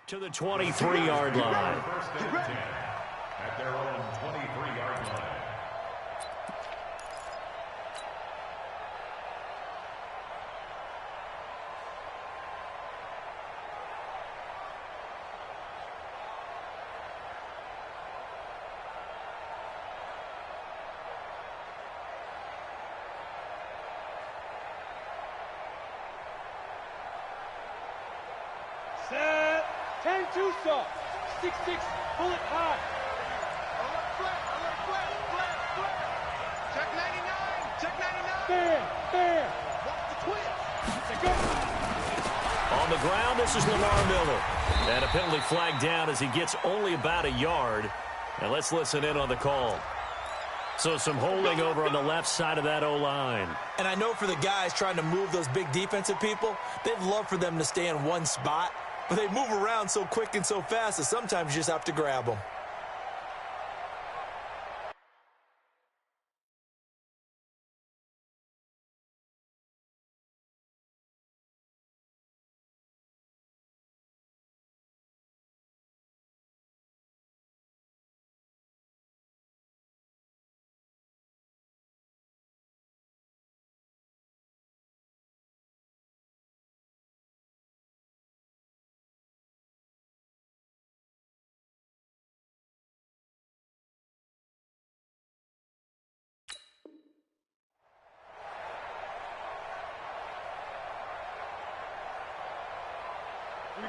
to the 23-yard line. At their own 23-yard line. Set. 10-2 stop. 6-6. Bullet high. Check 99. Check 99. Fair. Watch the twist. On the ground, this is Lamar Miller. And a penalty flag down as he gets only about a yard. And let's listen in on the call. So some holding over on the left side of that O-line. And I know for the guys trying to move those big defensive people, they'd love for them to stay in one spot. But they move around so quick and so fast that sometimes you just have to grab them.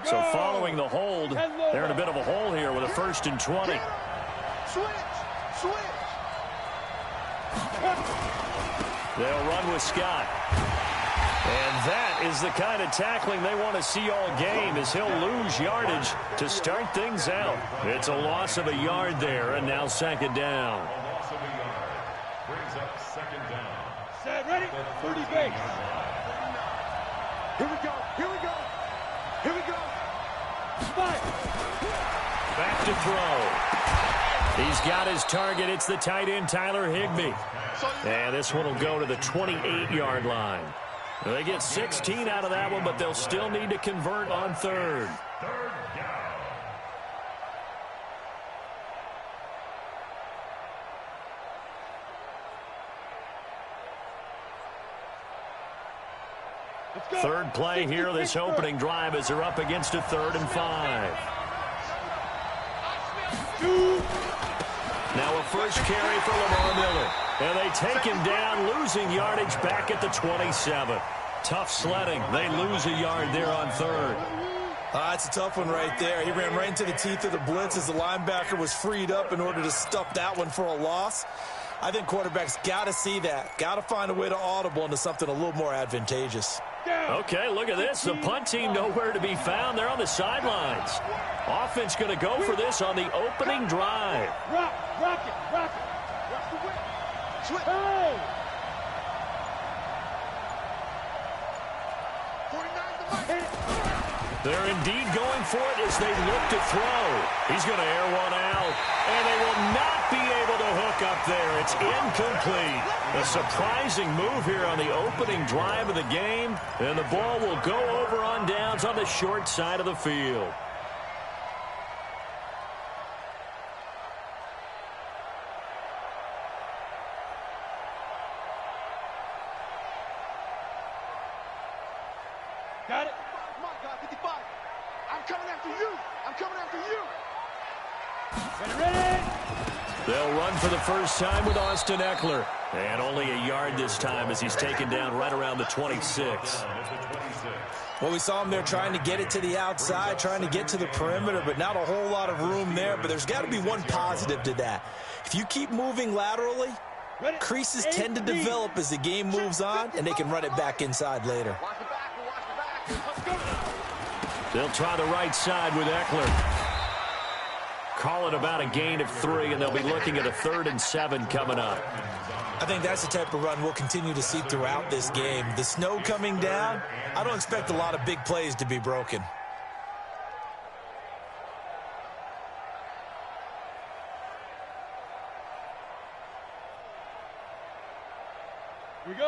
So following the hold, they're in a bit of a hole here with a 1st and 20. Switch. They'll run with Scott. And that is the kind of tackling they want to see all game, as he'll lose yardage to start things out. It's a loss of a yard there, and now 2nd down. A loss of a yard brings up 2nd down. Set. Ready. 30 base. Here we go. Spike. Back to throw. He's got his target. It's the tight end, Tyler Higbee. And this one will go to the 28-yard line. They get 16 out of that one, but they'll still need to convert on 3rd. 3rd down. Third play here, this opening drive, as they're up against a 3rd and 5. Now a first carry for Lamar Miller. And they take him down, losing yardage back at the 27. Tough sledding. They lose a yard there on 3rd. It's a tough one right there. He ran right into the teeth of the blitz as the linebacker was freed up in order to stuff that one for a loss. I think quarterbacks got to see that. Got to find a way to audible into something a little more advantageous. Okay, look at this. The punt team nowhere to be found. They're on the sidelines. Offense going to go for this on the opening drive. Rock it. Switch. Hey. 49 They're indeed going for it as they look to throw. He's going to air one out, and they will not be able to hook up there. It's incomplete. A surprising move here on the opening drive of the game, and the ball will go over on downs on the short side of the field. Got it. My God, 55. I'm coming after you. Ready. They'll run for the first time with Austin Ekeler. And only a yard this time as he's taken down right around the 26. Well, we saw him there trying to get it to the outside, trying to get to the perimeter, but not a whole lot of room there. But there's got to be one positive to that. If you keep moving laterally, creases tend to develop as the game moves on, and they can run it back inside later. Watch the back. They'll try the right side with Ekeler. Call it about a gain of 3, and they'll be looking at a 3rd and 7 coming up. I think that's the type of run we'll continue to see throughout this game. The snow coming down, I don't expect a lot of big plays to be broken.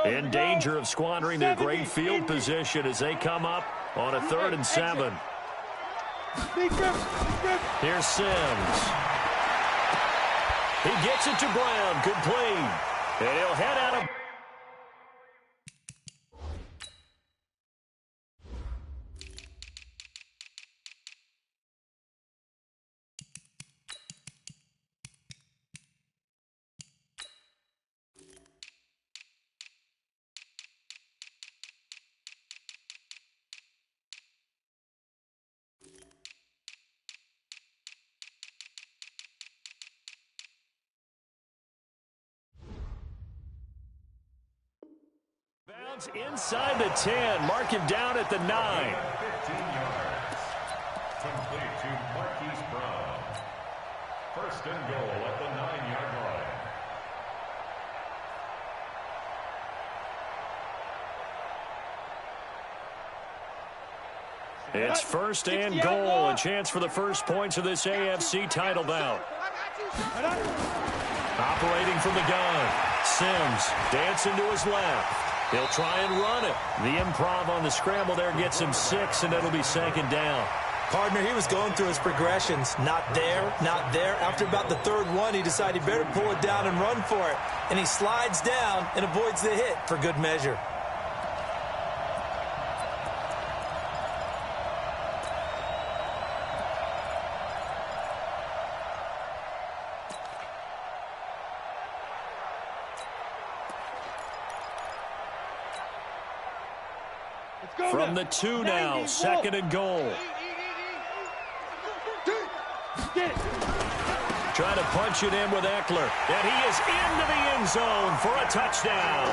In danger of squandering their great field position as they come up on a 3rd and 7. Here's Sims. He gets it to Brown. Complete. And he'll head out of... Inside the 10, mark him down at the 9. 15 yards. Complete to Marquise Brown. First and goal at the 9-yard line. It's first and goal, a chance for the first points of this AFC title bout. Operating from the gun, Sims dancing to his left. He'll try and run it. The improv on the scramble there gets him 6, and it'll be second down. Partner, he was going through his progressions. Not there, not there. After about the third one, he decided he better pull it down and run for it. And he slides down and avoids the hit for good measure. From the 2 now, second and goal. Trying to punch it in with Eckler. And he is into the end zone for a touchdown.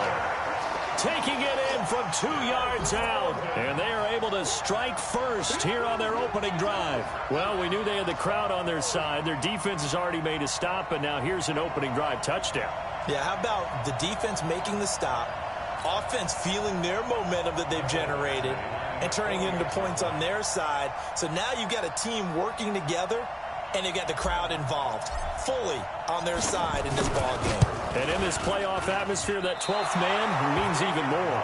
Taking it in from 2 yards out. And they are able to strike first here on their opening drive. Well, we knew they had the crowd on their side. Their defense has already made a stop, and now here's an opening drive touchdown. Yeah, how about the defense making the stop? Offense feeling their momentum that they've generated and turning it into points on their side. So now you've got a team working together, and you've got the crowd involved fully on their side in this ball game. And in this playoff atmosphere, that 12th man means even more.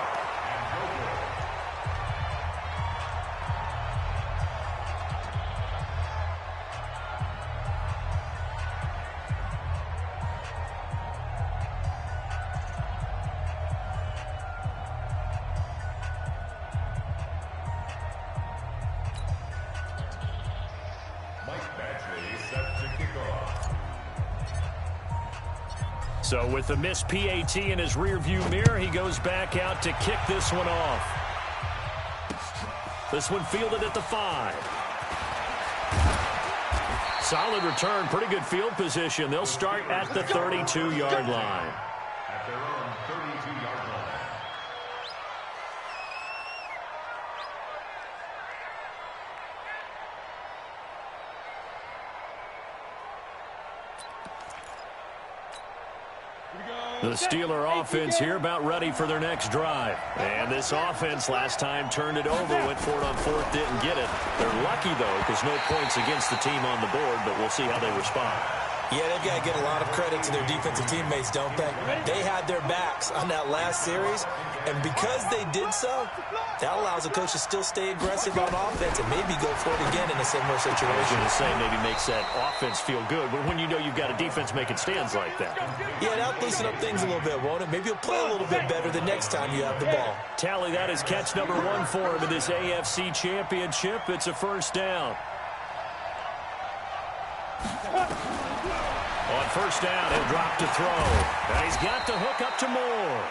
So with the missed PAT in his rearview mirror, he goes back out to kick this one off. This one fielded at the 5. Solid return, pretty good field position. They'll start at the 32-yard line. At their own 32-yard line. The Steeler offense here about ready for their next drive. And this offense last time turned it over, went for it on 4th, didn't get it. They're lucky, though, because no points against the team on the board, but we'll see how they respond. Yeah, they've got to get a lot of credit to their defensive teammates, don't they? They had their backs on that last series, and because they did so, that allows the coach to still stay aggressive on offense and maybe go for it again in a similar situation. I was going to say maybe makes that offense feel good, but when you know you've got a defense making stands like that. Yeah, that'll loosen up things a little bit, won't it? Maybe you'll play a little bit better the next time you have the ball. Tally, that is catch number 1 for him in this AFC Championship. It's a first down. On first down, he'll drop to throw. And he's got the hook up to Moore.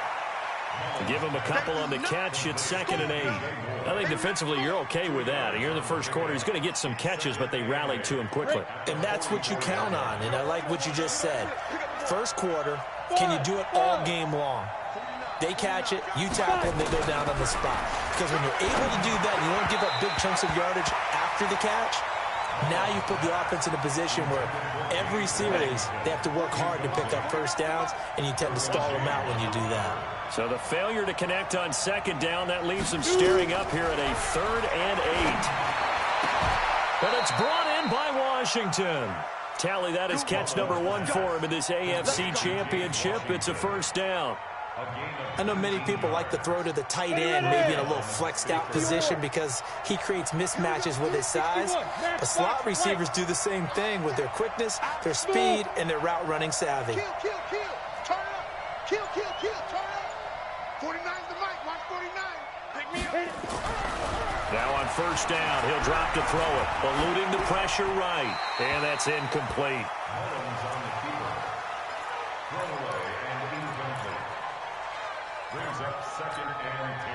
Give him a couple on the catch. It's 2nd and 8. I think defensively you're okay with that. Here in the first quarter, he's going to get some catches, but they rallied to him quickly. And that's what you count on, and I like what you just said. First quarter, can you do it all game long? They catch it, you tap it, and they go down on the spot. Because when you're able to do that, you won't give up big chunks of yardage after the catch. Now you put the offense in a position where every series they have to work hard to pick up first downs, and you tend to stall them out when you do that. So the failure to connect on 2nd down, that leaves them staring up here at a 3rd and 8. And it's brought in by Washington. Tally, that is catch number 1 for him in this AFC Championship. It's a first down. I know many people like to throw to the tight end, maybe in a little flexed out position because he creates mismatches with his size. But slot receivers do the same thing with their quickness, their speed, and their route running savvy. Kill, kill, kill. Turn up. Kill, kill, kill. Turn up. 49's the mic. Watch 49. Pick me up. Now on first down, he'll drop to throw it, eluding the pressure right. And that's incomplete. Mullins on the keeper. Throwaway and incomplete. Brings up 2nd and 10.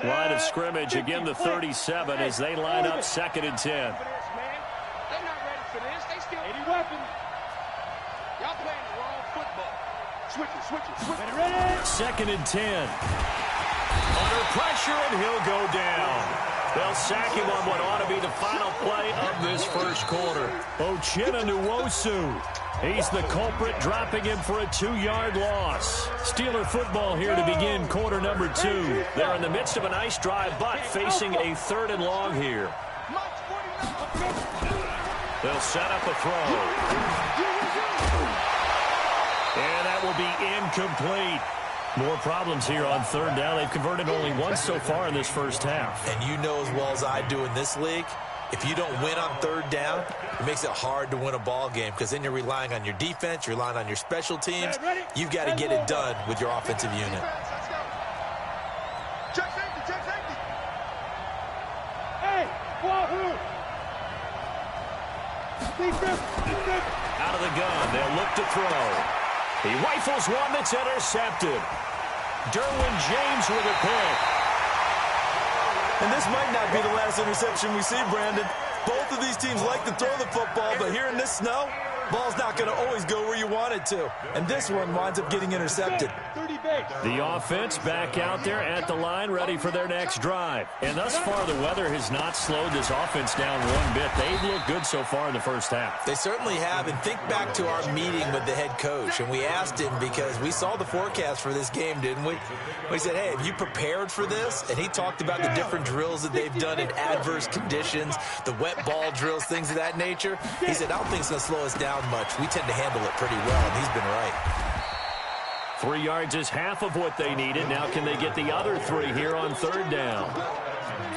Line of scrimmage, again the 37 as they line up 2nd and 10. They're not ready for this. They still 80 weapons. Y'all playing the wrong football. Switch it. Ready? 2nd and 10. Under pressure, and he'll go down. They'll sack him on what ought to be the final play of this first quarter. Uchenna Nwosu. He's the culprit, dropping him for a 2-yard loss. Steeler football here to begin quarter number 2. They're in the midst of a nice drive, but facing a 3rd and long here. They'll set up a throw. And that will be incomplete. More problems here on 3rd down. They've converted only once so far in this first half. And you know as well as I do in this league, if you don't win on 3rd down, it makes it hard to win a ball game because then you're relying on your defense, you're relying on your special teams. You've got to get it done with your offensive unit. Check safety. Hey, Wahoo! Out of the gun, they'll look to throw. He rifles one that's intercepted. Derwin James with a pick. And this might not be the last interception we see, Brandon. Both of these teams like to throw the football, but here in this snow, ball's not going to always go where you want it to. And this one winds up getting intercepted. The offense back out there at the line, ready for their next drive. And thus far, the weather has not slowed this offense down one bit. They've looked good so far in the first half. They certainly have. And think back to our meeting with the head coach. And we asked him because we saw the forecast for this game, didn't we? We said, hey, have you prepared for this? And he talked about the different drills that they've done in adverse conditions, the wet ball drills, things of that nature. He said, I don't think it's going to slow us down much. We tend to handle it pretty well, and he's been right. 3 yards is half of what they needed. Now can they get the other 3 here on 3rd down?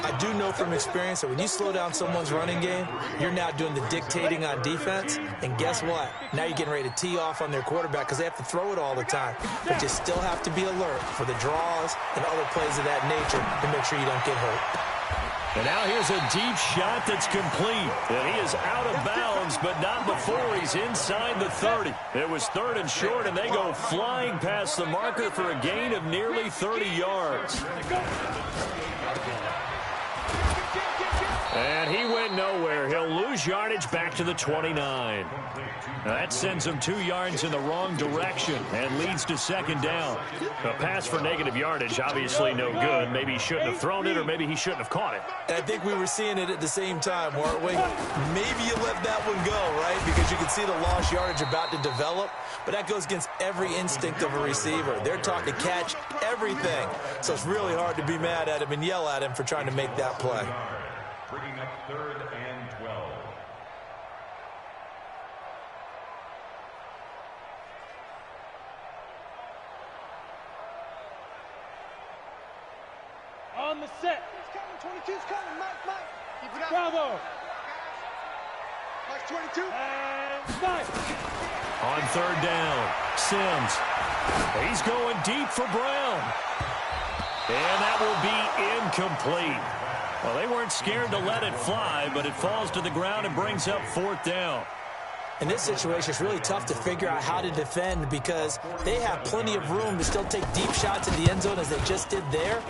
I do know from experience that when you slow down someone's running game, you're now doing the dictating on defense. And guess what? Now you're getting ready to tee off on their quarterback because they have to throw it all the time. But you still have to be alert for the draws and other plays of that nature to make sure you don't get hurt. And now here's a deep shot that's complete. And he is out of bounds, but not before he's inside the 30. It was 3rd and short, and they go flying past the marker for a gain of nearly 30 yards. And he went nowhere. He'll lose yardage back to the 29. Now that sends him 2 yards in the wrong direction and leads to 2nd down. A pass for negative yardage, obviously no good. Maybe he shouldn't have thrown it, or maybe he shouldn't have caught it. And I think we were seeing it at the same time, weren't we? Maybe you let that one go, right? Because you can see the lost yardage about to develop. But that goes against every instinct of a receiver. They're taught to catch everything. So it's really hard to be mad at him and yell at him for trying to make that play. Bringing up 3rd and 12. On the set. It's coming. 22's coming. Mike. Keep it up. Bravo. Watch 22. And nice. On 3rd down, Sims. He's going deep for Brown. And that will be incomplete. Well, they weren't scared to let it fly, but it falls to the ground and brings up 4th down. In this situation, it's really tough to figure out how to defend because they have plenty of room to still take deep shots in the end zone as they just did there.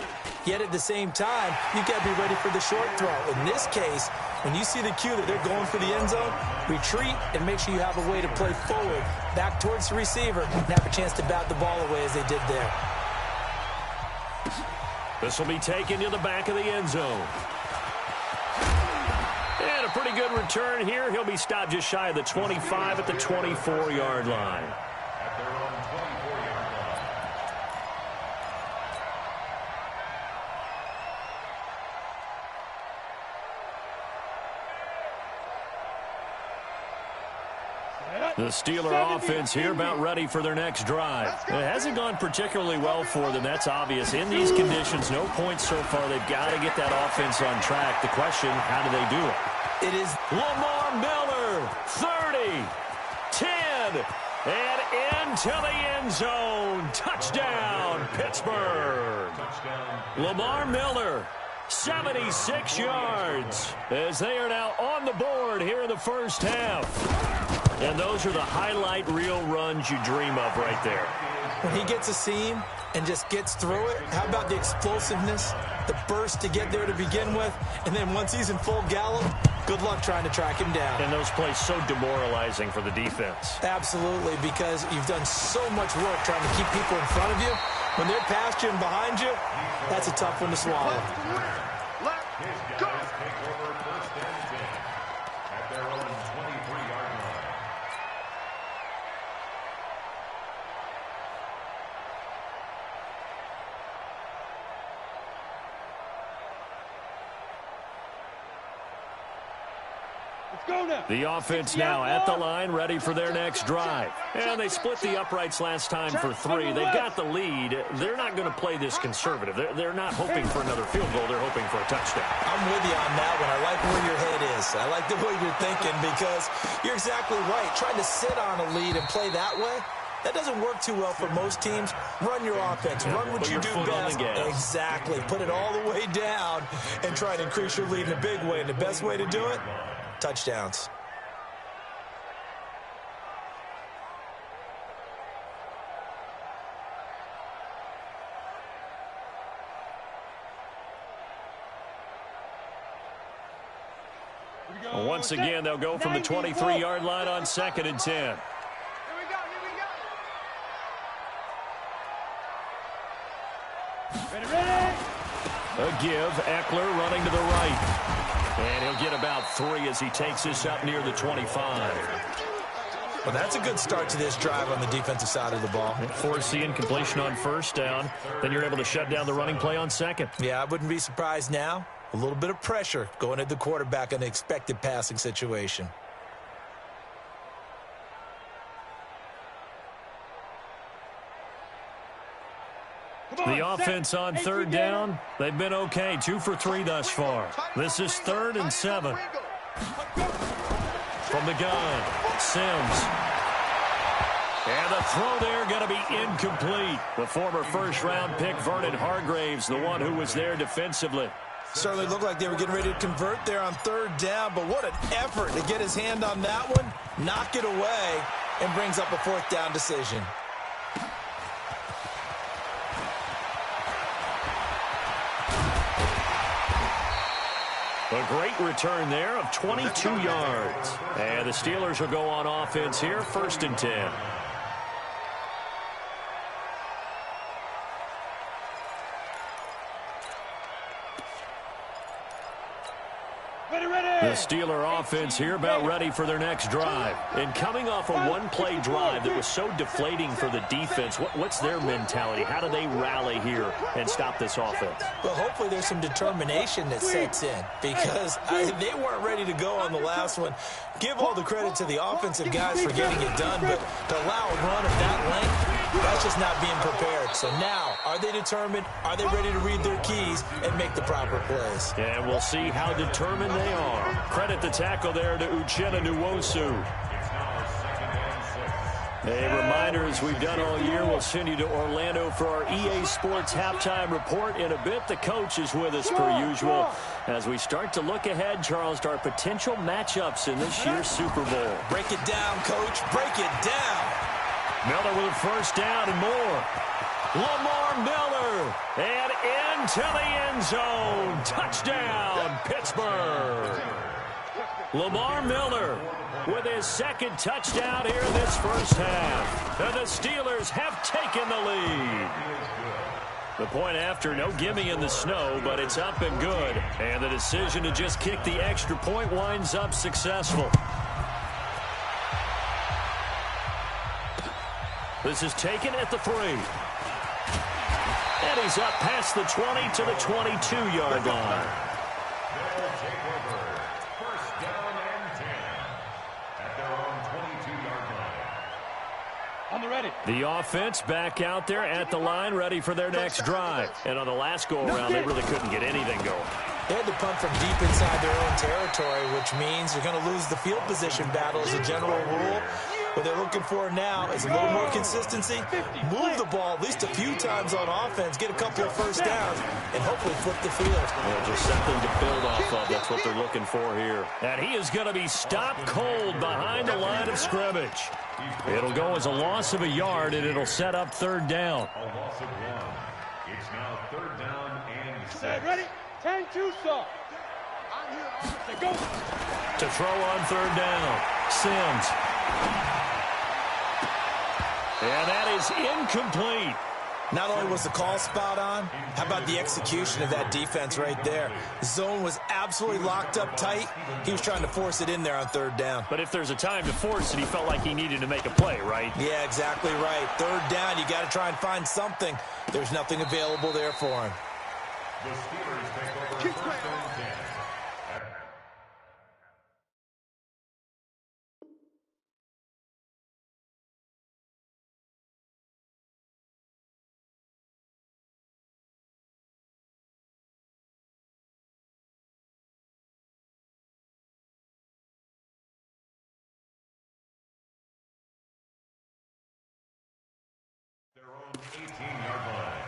Yet at the same time, you've got to be ready for the short throw. In this case, when you see the cue that they're going for the end zone, retreat and make sure you have a way to play forward, back towards the receiver, and have a chance to bat the ball away as they did there. This will be taken to the back of the end zone. And a pretty good return here. He'll be stopped just shy of the 25 at the 24-yard line. At their own 24-yard line. The Steeler offense here about ready for their next drive. It hasn't gone particularly well for them. That's obvious. In these conditions, no points so far. They've got to get that offense on track. The question, how do they do it? It is Lamar Miller, 30, 10, and into the end zone. Touchdown, Pittsburgh. Lamar Miller, 76 yards, as they are now on the board here in the first half. And those are the highlight reel runs you dream of right there. When he gets a seam and just gets through it, how about the explosiveness, the burst to get there to begin with, and then once he's in full gallop, good luck trying to track him down. And those plays so demoralizing for the defense. Absolutely, because you've done so much work trying to keep people in front of you. When they're past you and behind you, that's a tough one to swallow. The offense now at the line, ready for their next drive. And they split the uprights last time for 3. They've got the lead. They're not going to play this conservative. They're not hoping for another field goal. They're hoping for a touchdown. I'm with you on that one. I like where your head is. I like the way you're thinking because you're exactly right. Trying to sit on a lead and play that way, that doesn't work too well for most teams. Run your offense. Run what you do best. Exactly. Put it all the way down and try to increase your lead in a big way. And the best way to do it, touchdowns. Once again, they'll go from the 23-yard line on 2nd and 10. Here we go. A give, Eckler running to the right. And he'll get about 3 as he takes this up near the 25. Well, that's a good start to this drive on the defensive side of the ball. Force the incompletion on 1st down. Then you're able to shut down the running play on 2nd. Yeah, I wouldn't be surprised now. A little bit of pressure going at the quarterback in an expected passing situation. The offense on 3rd down, they've been okay. 2 for 3 thus far. This is 3rd and 7. From the gun, Sims. And the throw there going to be incomplete. The former first-round pick, Vernon Hargraves, the one who was there defensively. Certainly looked like they were getting ready to convert there on 3rd down, but what an effort to get his hand on that one, knock it away, and brings up a 4th down decision. A great return there of 22 yards. And the Steelers will go on offense here, 1st and 10. The Steeler offense here about ready for their next drive. And coming off a one-play drive that was so deflating for the defense, what's their mentality? How do they rally here and stop this offense? Well, hopefully there's some determination that sets in because they weren't ready to go on the last one. Give all the credit to the offensive guys for getting it done, but to allow a run of that length, that's just not being prepared. So now, are they determined? Are they ready to read their keys and make the proper plays? And we'll see how determined they are. Credit the tackle there to Uchenna Nwosu. A reminder, as we've done all year, we'll send you to Orlando for our EA Sports halftime report in a bit. The coach is with us per usual as we start to look ahead, Charles, to our potential matchups in this year's Super Bowl. Break it down, Coach. Break it down. Miller with a 1st down and more. Lamar Miller, and into the end zone. Touchdown, Pittsburgh. Lamar Miller with his 2nd touchdown here in this first half. And the Steelers have taken the lead. The point after, no gimme in the snow, but it's up and good. And the decision to just kick the extra point winds up successful. This is taken at the 3. And he's up past the 20 to the 22-yard line. They'll take over. 1st down and 10 at their own 22-yard line. The offense back out there at the line, ready for their next drive. And on the last go-around, they really couldn't get anything going. They had to punt from deep inside their own territory, which means you're going to lose the field position battle as a general rule. What they're looking for now is a little more consistency, move the ball at least a few times on offense, get a couple of first downs, and hopefully flip the field. Well, just something to build off of. That's what they're looking for here. And he is going to be stopped cold behind the line of scrimmage. It'll go as a loss of a yard, and it'll set up third down. A loss of 1. It's now third down and 6. Ready? 10-2, sir. Go. To throw on third down, Sims. And that is incomplete. Not only was the call spot on, how about the execution of that defense right there? The zone was absolutely locked up tight. He was trying to force it in there on third down. But if there's a time to force it, he felt like he needed to make a play, right? Yeah, exactly right. Third down, you got to try and find something. There's nothing available there for him. The Steelers take over first and 10. Their own 18-yard line.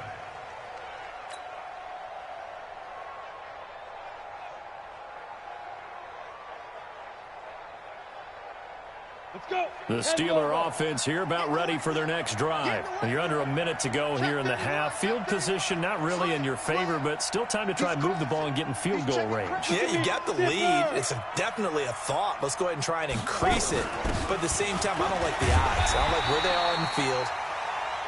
Let's go. The Steeler offense here about ready for their next drive. And you're under a minute to go here in the half. Field position not really in your favor, but still time to try and move the ball and get in field goal range. Yeah, you got the lead. It's definitely a thought. Let's go ahead and try and increase it. But at the same time, I don't like the odds. I don't like where they are in the field.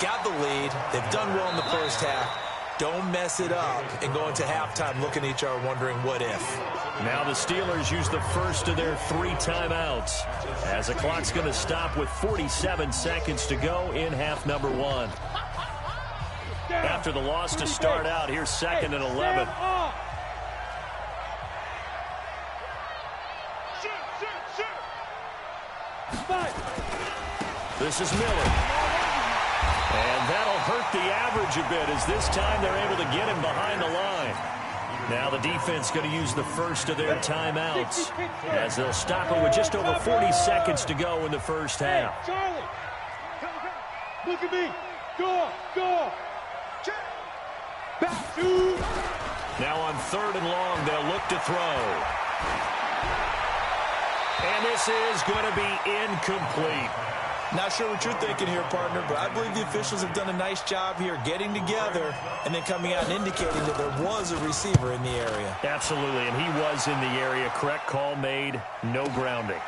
Got the lead. They've done well in the first half. Don't mess it up and go into halftime looking at each other wondering what if. Now the Steelers use the first of their 3 timeouts as the clock's going to stop with 47 seconds to go in half number 1. After the loss to start out, here's 2nd and 11. This is Miller. And that'll hurt the average a bit as this time they're able to get him behind the line. Now the defense going to use the first of their timeouts as they'll stop it with just over 40 seconds to go in the first half. Charlie, look at me. Go. Back to. Now on 3rd and long, they'll look to throw. And this is going to be incomplete. Not sure what you're thinking here, partner, but I believe the officials have done a nice job here getting together and then coming out and indicating that there was a receiver in the area. Absolutely, and he was in the area. Correct call made, no grounding.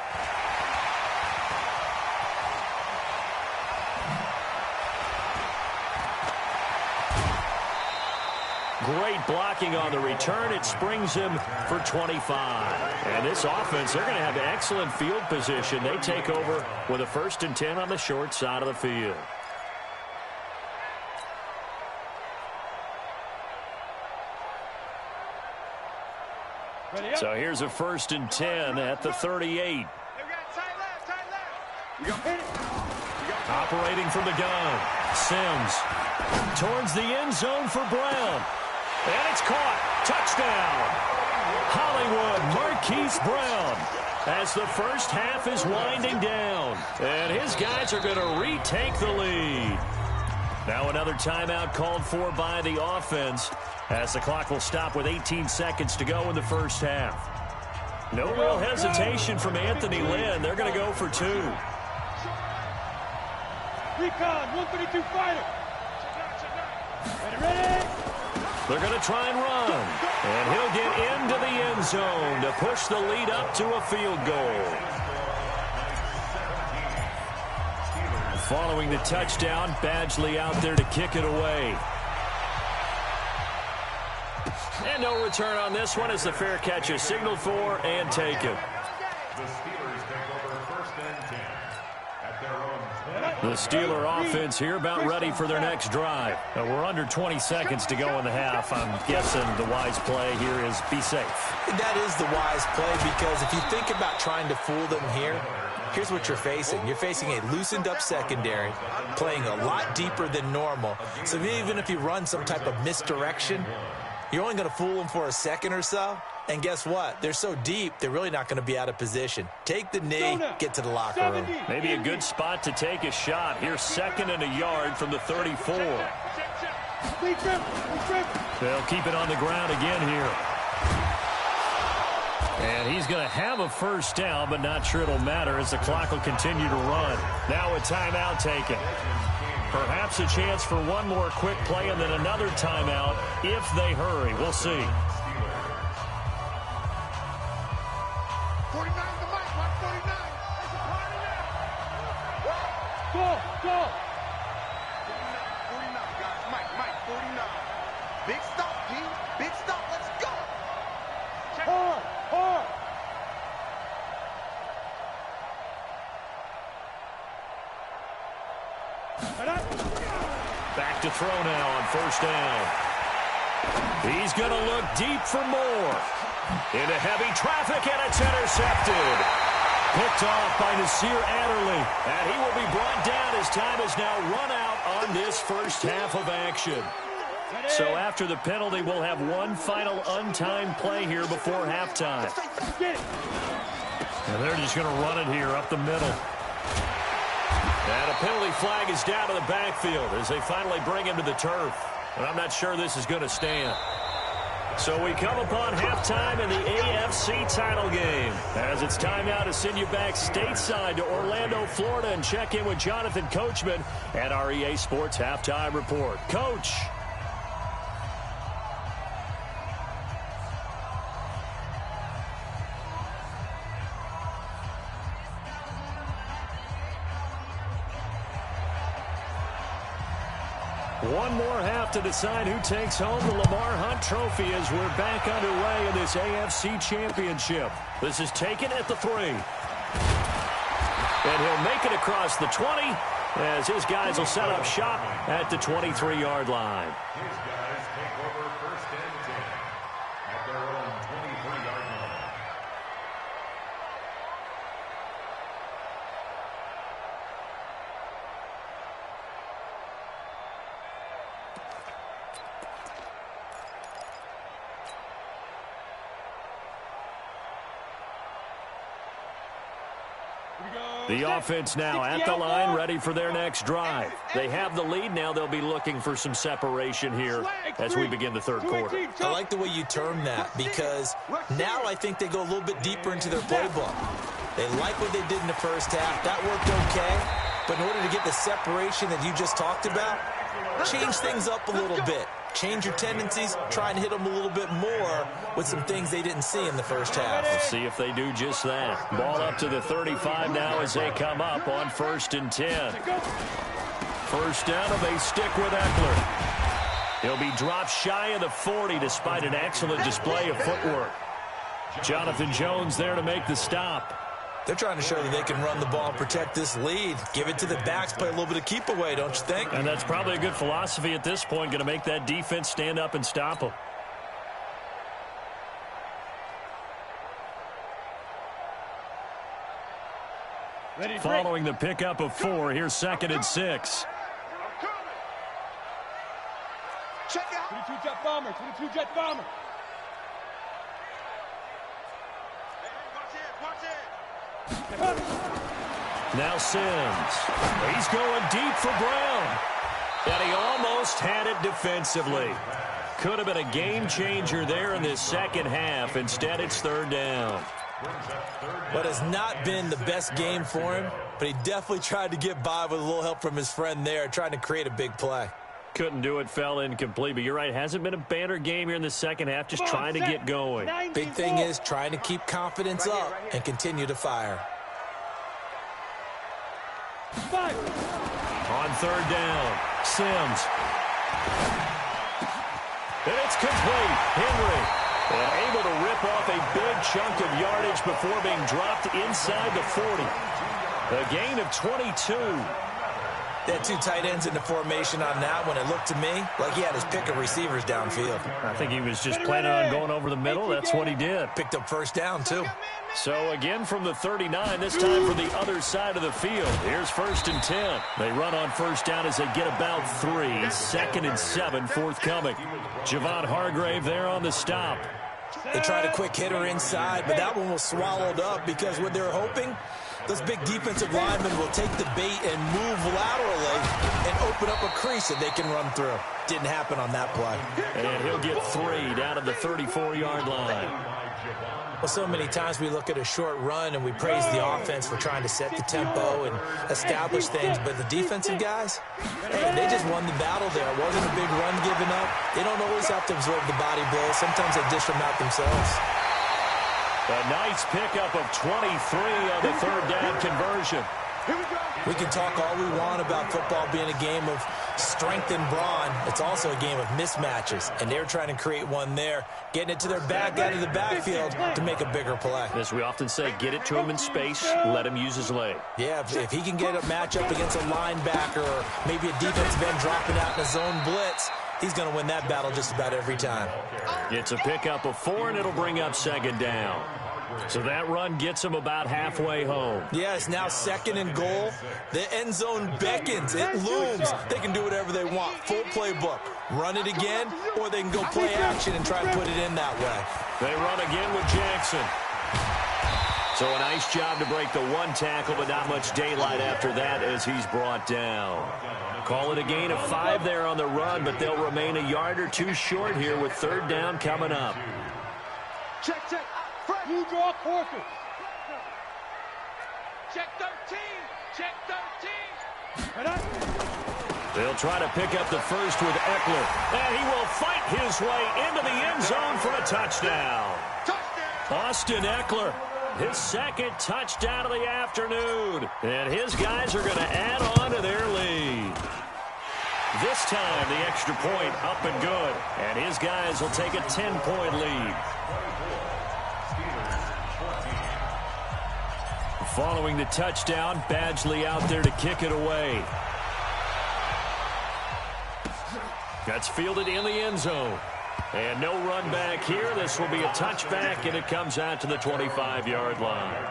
Great blocking on the return. It springs him for 25. And this offense, they're going to have excellent field position. They take over with a 1st and 10 on the short side of the field. So here's a 1st and 10 at the 38. Operating from the gun. Sims towards the end zone for Brown. And it's caught. Touchdown. Hollywood Marquise Brown as the first half is winding down. And his guys are going to retake the lead. Now another timeout called for by the offense as the clock will stop with 18 seconds to go in the first half. No real hesitation from Anthony Lynn. They're going to go for 2. Recon, 132 fighter. Ready? They're going to try and run. And he'll get into the end zone to push the lead up to a field goal. Following the touchdown, Badgley out there to kick it away. And no return on this one as the fair catch is signaled for and taken. The Steelers take over 1st and 10 at their own 20. The Steeler offense here about ready for their next drive. We're under 20 seconds to go in the half. I'm guessing the wise play here is be safe. That is the wise play, because if you think about trying to fool them here, here's what you're facing. You're facing a loosened up secondary, playing a lot deeper than normal. So even if you run some type of misdirection, you're only going to fool them for a second or so. And guess what? They're so deep, they're really not going to be out of position. Take the knee, get to the locker room. Maybe a good spot to take a shot. Here's 2nd and a yard from the 34. They'll keep it on the ground again here. And he's going to have a first down, but not sure it'll matter as the clock will continue to run. Now a timeout taken. Perhaps a chance for one more quick play and then another timeout if they hurry. We'll see. 49 to Mike, 149. It's a party now. Go. 49, guys. Mike, 49. Big stop, P. Big stop. Let's go. Hard. Back to throw now on first down. He's going to look deep for more. Into heavy traffic, and it's intercepted. Picked off by Nasir Adderley. And he will be brought down as time has now run out on this first half of action. So after the penalty, we'll have one final untimed play here before halftime. And they're just going to run it here up the middle. And a penalty flag is down to the backfield as they finally bring him to the turf. And I'm not sure this is going to stand. So we come upon halftime in the AFC title game. As it's time now to send you back stateside to Orlando, Florida, and check in with Jonathan Coachman at our EA Sports Halftime Report. Coach. One more half to decide who takes home the Lamar Hunt Trophy as we're back underway in this AFC Championship. This is taken at the 3. And he'll make it across the 20 as his guys will set up shop at the 23-yard line. His guys take over first and 10 at their own 23-yard line. The offense now at the line, ready for their next drive. They have the lead. Now they'll be looking for some separation here as we begin the third quarter. I like the way you term that, because now I think they go a little bit deeper into their playbook. They like what they did in the first half. That worked okay. But in order to get the separation that you just talked about, change things up a little bit. Change your tendencies, try and hit them a little bit more with some things they didn't see in the first half. Let's see if they do just that. Ball up to the 35 now as they come up on 1st and 10. First down, and they stick with Eckler. He'll be dropped shy of the 40 despite an excellent display of footwork. Jonathan Jones there to make the stop. They're trying to show that they can run the ball and protect this lead. Give it to the backs, play a little bit of keep away, don't you think? And that's probably a good philosophy at this point, going to make that defense stand up and stop them. Following the pickup of 4, here's 2nd and 6. Check out. 22 jet bomber, 22 jet bomber. Watch it. Now Sims. He's going deep for Brown. And he almost had it defensively. Could have been a game changer there in this second half. Instead, it's 3rd down. What has not been the best game for him, but he definitely tried to get by with a little help from his friend there, trying to create a big play. Couldn't do it, fell incomplete, but you're right. Hasn't been a banner game here in the second half, just trying to get going. Big thing is trying to keep confidence up and continue to fire. On 3rd down, Sims. And it's complete. Henry able to rip off a big chunk of yardage before being dropped inside the 40. A gain of 22. They had two tight ends in the formation on that one. It looked to me like he had his pick of receivers downfield. I think he was just planning on going over the middle. That's what he did. Picked up first down, too. So again from the 39, this time for the other side of the field. Here's 1st and 10. They run on first down as they get about 3. 2nd and 7 forthcoming. Javon Hargrave there on the stop. They tried a quick hitter inside, but that one was swallowed up because what they're hoping, those big defensive linemen will take the bait and move laterally and open up a crease that they can run through. Didn't happen on that play. And he'll get 3 down at the 34-yard line. Well, so many times we look at a short run and we praise the offense for trying to set the tempo and establish things, but the defensive guys, hey, they just won the battle there. It wasn't a big run given up. They don't always have to absorb the body blows. Sometimes they dish them out themselves. A nice pickup of 23 on the 3rd down conversion. We can talk all we want about football being a game of strength and brawn. It's also a game of mismatches, and they're trying to create one there, getting it to their back out of the backfield to make a bigger play. As we often say, get it to him in space, let him use his leg. Yeah, if he can get a matchup against a linebacker or maybe a defensive end dropping out in a zone blitz, he's going to win that battle just about every time. It's a pickup of 4, and it'll bring up 2nd down. So that run gets him about halfway home. Yeah, it's now 2nd and goal. The end zone beckons. It looms. They can do whatever they want. Full playbook. Run it again, or they can go play action and try and put it in that way. They run again with Jackson. So a nice job to break the 1 tackle, but not much daylight after that as he's brought down. Call it a gain of 5 there on the run, but they'll remain a yard or 2 short here with 3rd down coming up. Check. You draw quarter. Check 13. Check 13. They'll try to pick up the first with Eckler. And he will fight his way into the end zone for a touchdown. Austin Eckler, his 2nd touchdown of the afternoon. And his guys are going to add on to their lead. This time, the extra point up and good. And his guys will take a 10-point lead. Following the touchdown, Badgley out there to kick it away. That's fielded in the end zone. And no run back here. This will be a touchback, and it comes out to the 25-yard line.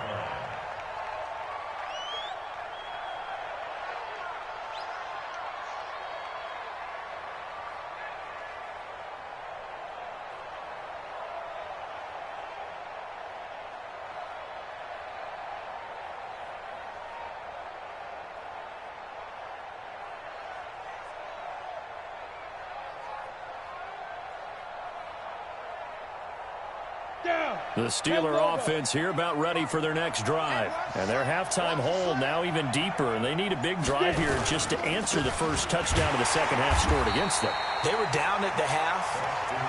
The Steeler offense here about ready for their next drive. And their halftime hole now even deeper, and they need a big drive here just to answer the first touchdown of the second half scored against them. They were down at the half.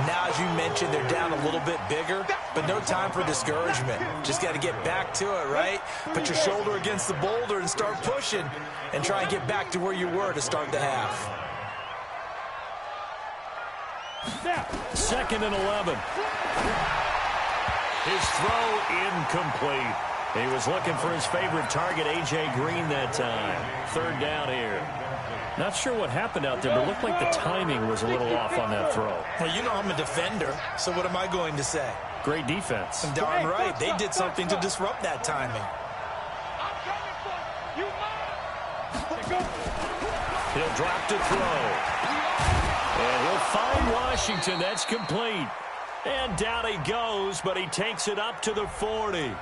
Now, as you mentioned, they're down a little bit bigger, but no time for discouragement. Just got to get back to it, right? Put your shoulder against the boulder and start pushing and try and get back to where you were to start the half. 2nd and 11. His throw incomplete. He was looking for his favorite target, A.J. Green, that time. 3rd down here. Not sure what happened out there, but it looked like the timing was a little off on that throw. Well, you know I'm a defender, so what am I going to say? Great defense. And darn right. They did something to disrupt that timing. He'll drop to throw. And he'll find Washington. That's complete. And down he goes, but he takes it up to the 40.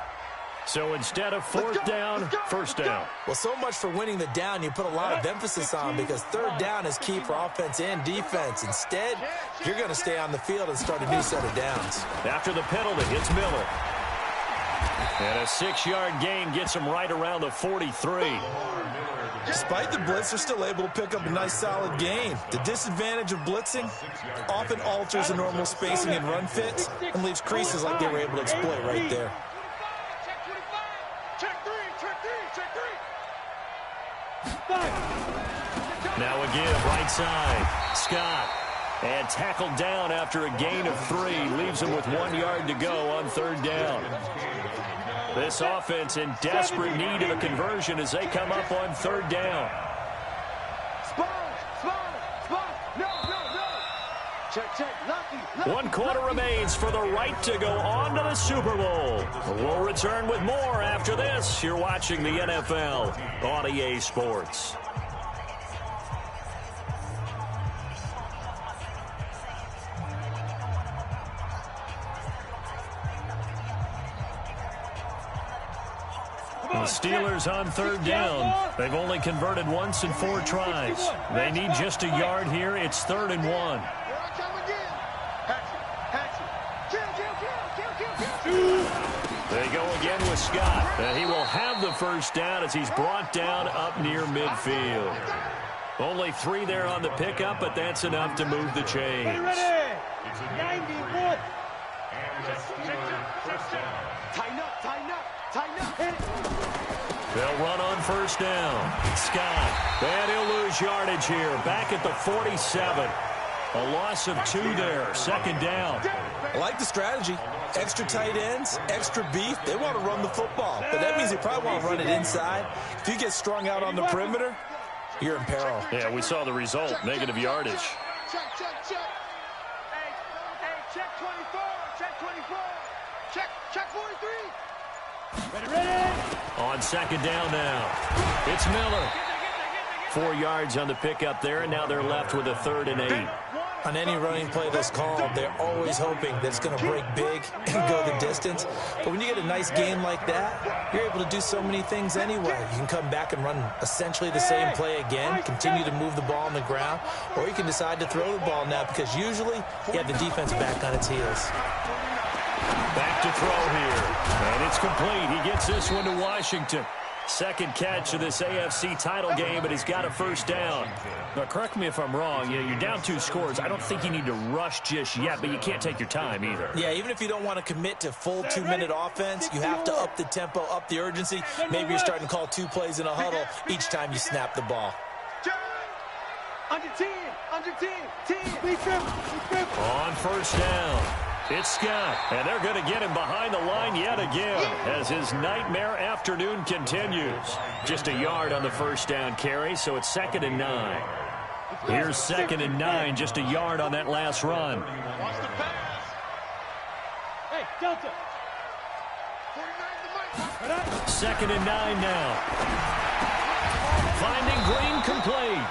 So instead of 4th down, 1st down. Well, so much for winning the down you put a lot of emphasis on, because 3rd down is key for offense and defense. Instead, you're going to stay on the field and start a new set of downs. After the penalty, it's Miller. And a 6-yard gain gets him right around the 43. Despite the blitz, they're still able to pick up a nice solid gain. The disadvantage of blitzing often alters the normal spacing and run fits and leaves creases like they were able to exploit right there. Now again, right side. Scott. And tackled down after a gain of 3. Leaves him with 1 yard to go on 3rd down. This offense in desperate need of a conversion as they come up on 3rd down. 1 quarter remains for the right to go on to the Super Bowl. We'll return with more after this. You're watching the NFL on EA Sports. The Steelers on 3rd down. They've only converted once in 4 tries. They need just a yard here. It's 3rd and 1. They go again with Scott. And he will have the first down as he's brought down up near midfield. Only 3 there on the pickup, but that's enough to move the chains. 91. They'll run on 1st down. Scott. And he'll lose yardage here. Back at the 47. A loss of 2 there. 2nd down. I like the strategy. Extra tight ends, extra beef. They want to run the football, but that means they probably want to run it inside. If you get strung out on the perimeter, you're in peril. Yeah, we saw the result. Negative yardage. Check. Hey, check 24. Check 24. Check 43. Ready. On 2nd down now. It's Miller. 4 yards on the pickup there, and now they're left with a 3rd and 8. On any running play that's called, they're always hoping that it's going to break big and go the distance. But when you get a nice game like that, you're able to do so many things anyway. You can come back and run essentially the same play again, continue to move the ball on the ground, or you can decide to throw the ball now because usually you have the defense back on its heels. Back to throw here, and it's complete. He gets this one to Washington. 2nd catch of this AFC title game, but he's got a 1st down. Now, correct me if I'm wrong. You're down 2 scores. I don't think you need to rush just yet, but you can't take your time either. Yeah, even if you don't want to commit to full 2-minute offense, you have to up the tempo, up the urgency. Maybe you're starting to call 2 plays in a huddle each time you snap the ball. Under 10. On 1st down, it's Scott, and they're going to get him behind the line yet again as his nightmare afternoon continues. Just a yard on the 1st down carry, so it's 2nd and 9. Here's 2nd and 9, just a yard on that last run. Watch the pass. Hey, Delta. 2nd and 9 now. Finding Green complete.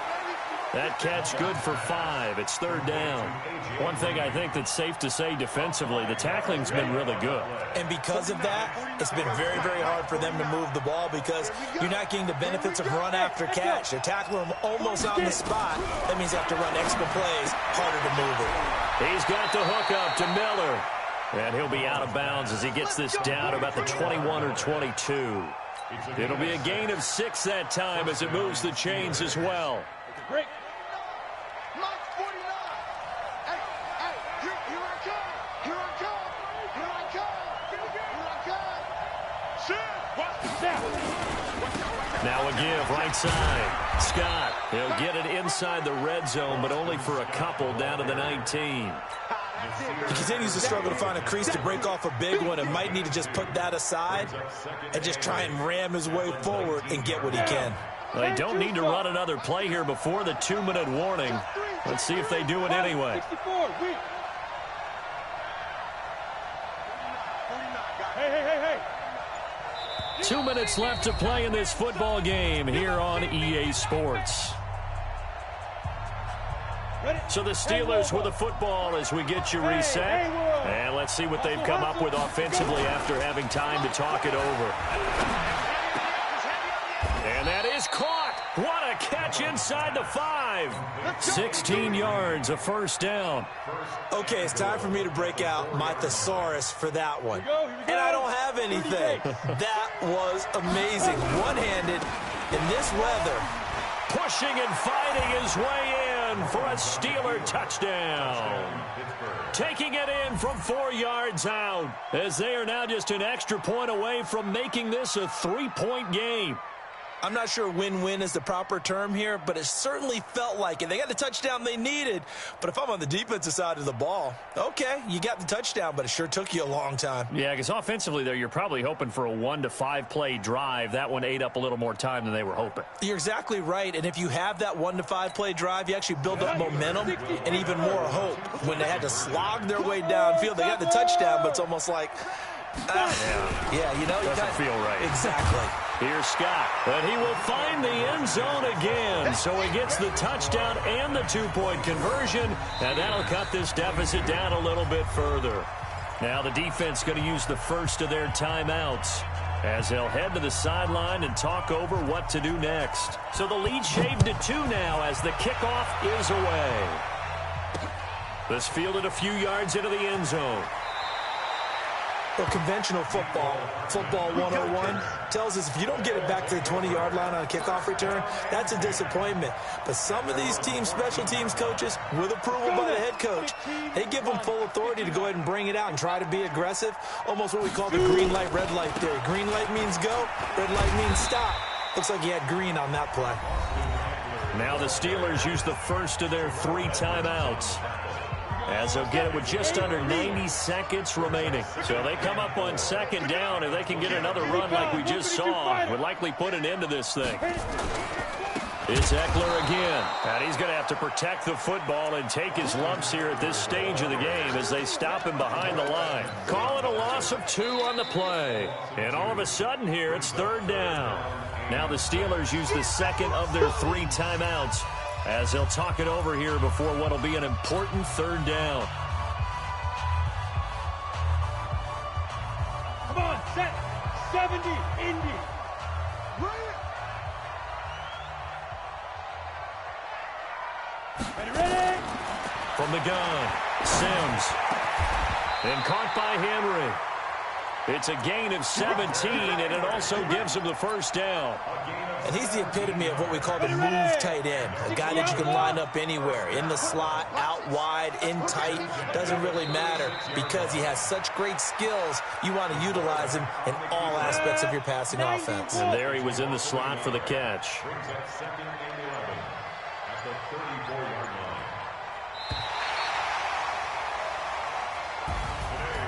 That catch good for 5. It's 3rd down. One thing I think that's safe to say defensively, the tackling's been really good. And because of that, it's been very, very hard for them to move the ball because you're not getting the benefits of run after catch. They're tackling them almost on the spot. That means you have to run extra plays, harder to move it. He's got the hook up to Miller. And he'll be out of bounds as he gets this down about the 21 or 22. It'll be a gain of 6 that time as it moves the chains as well. Break. Now a give right side. Scott, he'll get it inside the red zone, but only for a couple down to the 19. He continues to struggle to find a crease to break off a big one and might need to just put that aside and just try and ram his way forward and get what he can. They don't need to run another play here before the 2-minute warning. Let's see if they do it anyway. 64. Hey. 2 minutes left to play in this football game here on EA Sports. So the Steelers with the football as we get you reset. And let's see what they've come up with offensively after having time to talk it over. And that is caught. What a catch inside the 5. 16 yards, a 1st down. Okay, it's time for me to break out my thesaurus for that one. And I don't have anything. That was amazing. One-handed in this weather. Pushing and fighting his way in for a Steeler touchdown. Taking it in from 4 yards out as they are now just an extra point away from making this a 3-point game. I'm not sure win-win is the proper term here, but it certainly felt like it. They got the touchdown they needed, but if I'm on the defensive side of the ball, okay, you got the touchdown, but it sure took you a long time. Yeah, because offensively there, you're probably hoping for a 1 to 5 play drive. That one ate up a little more time than they were hoping. You're exactly right, and if you have that 1 to 5 play drive, you actually build up momentum and even more hope. When they had to slog their way downfield, they got the touchdown, but it's almost like, yeah, you know, doesn't feel right. Exactly. Here's Scott, and he will find the end zone again. So he gets the touchdown and the 2-point conversion, and that'll cut this deficit down a little bit further. Now the defense going to use the first of their timeouts as they'll head to the sideline and talk over what to do next. So the lead shaved to 2 now as the kickoff is away. This fielded a few yards into the end zone. Well, conventional football 101, tells us if you don't get it back to the 20-yard line on a kickoff return, that's a disappointment. But some of these teams, special teams coaches, with approval by the head coach, they give them full authority to go ahead and bring it out and try to be aggressive, almost what we call the green light, red light theory. Green light means go, red light means stop. Looks like he had green on that play. Now the Steelers use the first of their 3 timeouts, as they'll get it with just under 90 seconds remaining. So they come up on 2nd down. If they can get another run like we just saw, would likely put an end to this thing. It's Eckler again. And he's going to have to protect the football and take his lumps here at this stage of the game as they stop him behind the line. Call it a loss of 2 on the play. And all of a sudden here, it's 3rd down. Now the Steelers use the second of their 3 timeouts, as they'll talk it over here before what will be an important 3rd down. Come on, set. 70, Indy. Ready? From the gun, Sims. And caught by Henry. It's a gain of 17, and it also gives him the 1st down. And he's the epitome of what we call the move tight end, a guy that you can line up anywhere, in the slot, out wide, in tight, doesn't really matter because he has such great skills. You want to utilize him in all aspects of your passing offense. And there he was in the slot for the catch. Brings up 2nd and 11 at the 34-yard line.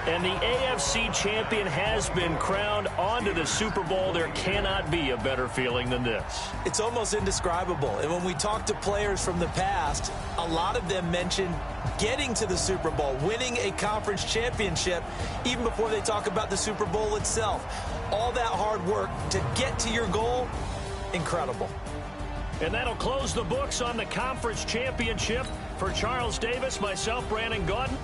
And the AFC champion has been crowned. On to the Super Bowl. There cannot be a better feeling than this. It's almost indescribable. And when we talk to players from the past, a lot of them mention getting to the Super Bowl, winning a conference championship, even before they talk about the Super Bowl itself. All that hard work to get to your goal, incredible. And that'll close the books on the conference championship. For Charles Davis, myself, Brandon Gaudin,